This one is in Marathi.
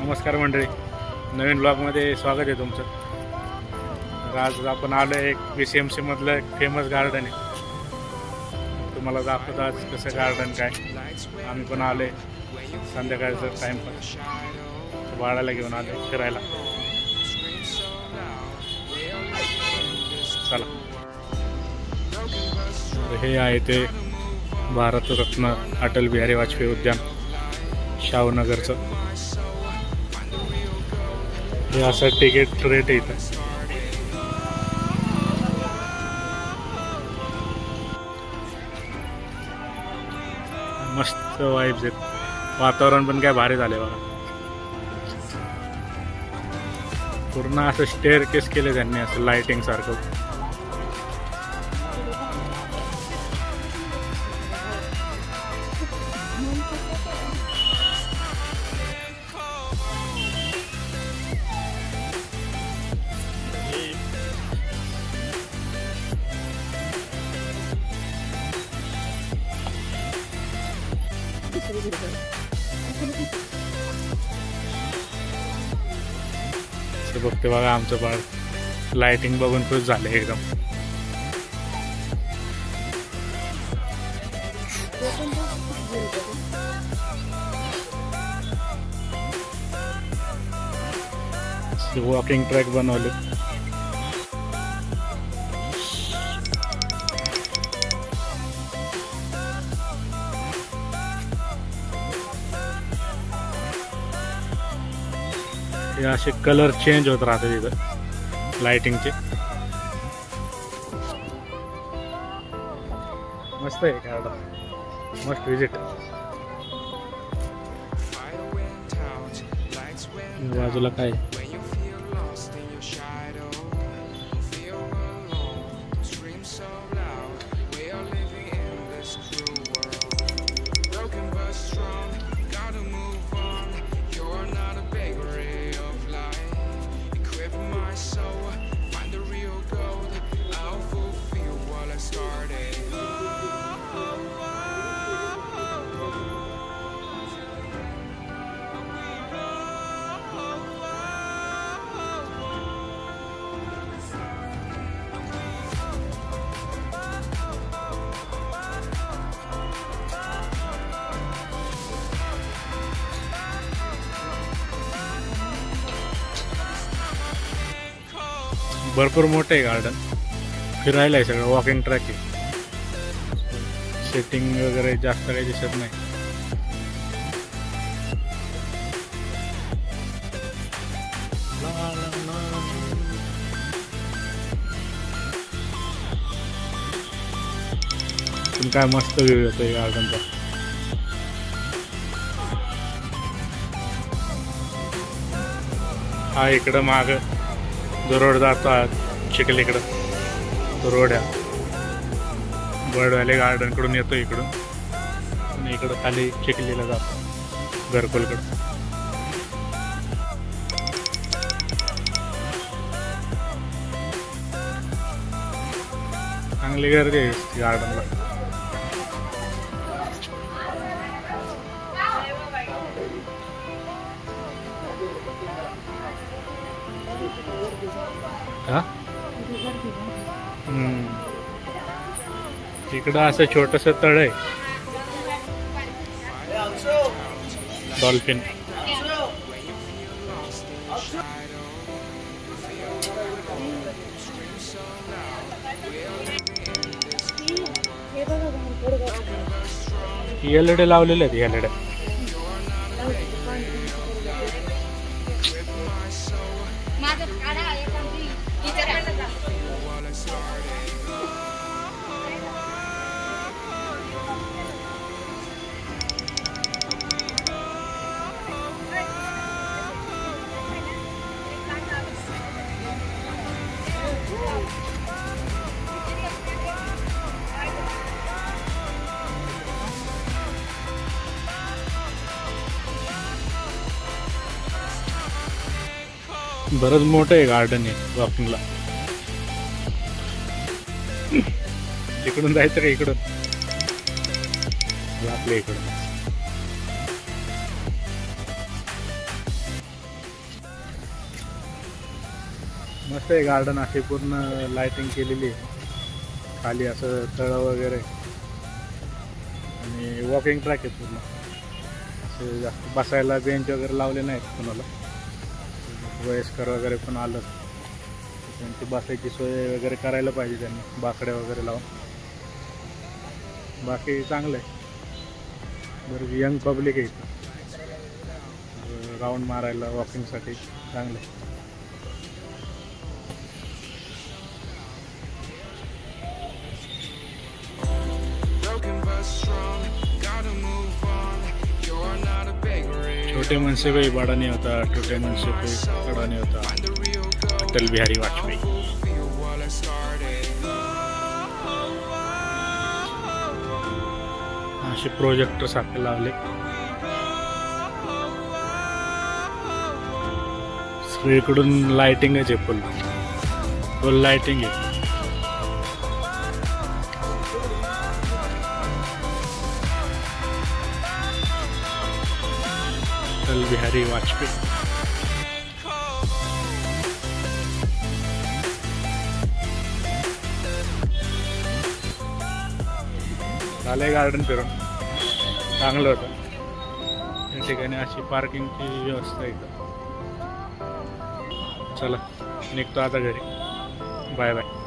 नमस्कार मंडळी, नवीन ब्लॉगमध्ये स्वागत आहे तुमचं. तर आज आपण आलो एक BCMC मधलं एक फेमस गार्डन आहे. तुम्हाला दाखवतो आज कसं गार्डन काय. आम्ही पण आलो आहे संध्याकाळचं टाईमपास बाळाला घेऊन आलो फिरायला. चला, हे आहे ते भारतरत्न अटल बिहारी वाजपेयी उद्यान शाहूनगरचं. हे असं तिकीट रेट आहे इथं. मस्त वाईब्स आहेत, वातावरण पण काय भारी झाले बघा. पूर्ण असं स्टेअरकेस केले त्यांनी असं लाइटिंग सारखं. बघते बघा आमचं बाळ लाइटिंग बघून खुश झाले एकदम. वॉकिंग ट्रॅक बनवले. हे असे कलर चेंज होत राहतात इथं लाइटिंगचे. मस्त आहे गार्डन, मस्ट विजिट. बाजूला काय भरपूर मोठं आहे गार्डन. फिरायला आहे सगळं, वॉकिंग ट्रॅक आहे. सेटिंग वगैरे जास्त काही दिसत नाही. पण काय मस्त व्ह्यू येतोय गार्डनचा. हा इकडं माग जो रोड जातो चिखलीकडं, तो रोड आहे बर्डवाले गार्डन कडून येतो इकडून आणि इकडं खाली चिखलीला जातो घरकुलकडं. चांगली गर्दी आहे गार्डनला. इकडं असं छोटस तळ आहे, डॉल्फिन. एलईडी लावलेले आहेत एलईडी. बरंच मोठं आहे गार्डन आहे वॉकिंगला. इकडून जायचं का इकडून? आपल्या इकडून मस्त आहे गार्डन, अशी पूर्ण लाइटिंग केलेली आहे. खाली असं तळं वगैरे आणि वॉकिंग ट्रॅक आहे पूर्ण. असं जास्त बसायला बेंच वगैरे लावले नाहीत कोणाला. वयस्कर वगैरे पण आलं त्यांची बसायची सोय वगैरे करायला पाहिजे त्यांनी, बाकड्या वगैरे लावून. बाकी चांगलं आहे. बरं यंग पब्लिक आहे इथं, राऊंड मारायला वॉकिंगसाठी चांगलं आहे. छोटे मनसे पे बड़ा नहीं होता, छोटे मनसे पे बड़ा नहीं होता. अटल बिहारी वाजपेयी. असे प्रोजेक्टर सारखे लावले. सगळीकडून लाइटिंगच आहे, फुल लाइटिंग आहे. अटल बिहारी वाजपेयी. झालंय गार्डन फिरून, चांगलं होतं. या ठिकाणी अशी पार्किंगची व्यवस्था आहे. चला निघतो आता घरी. Bye bye.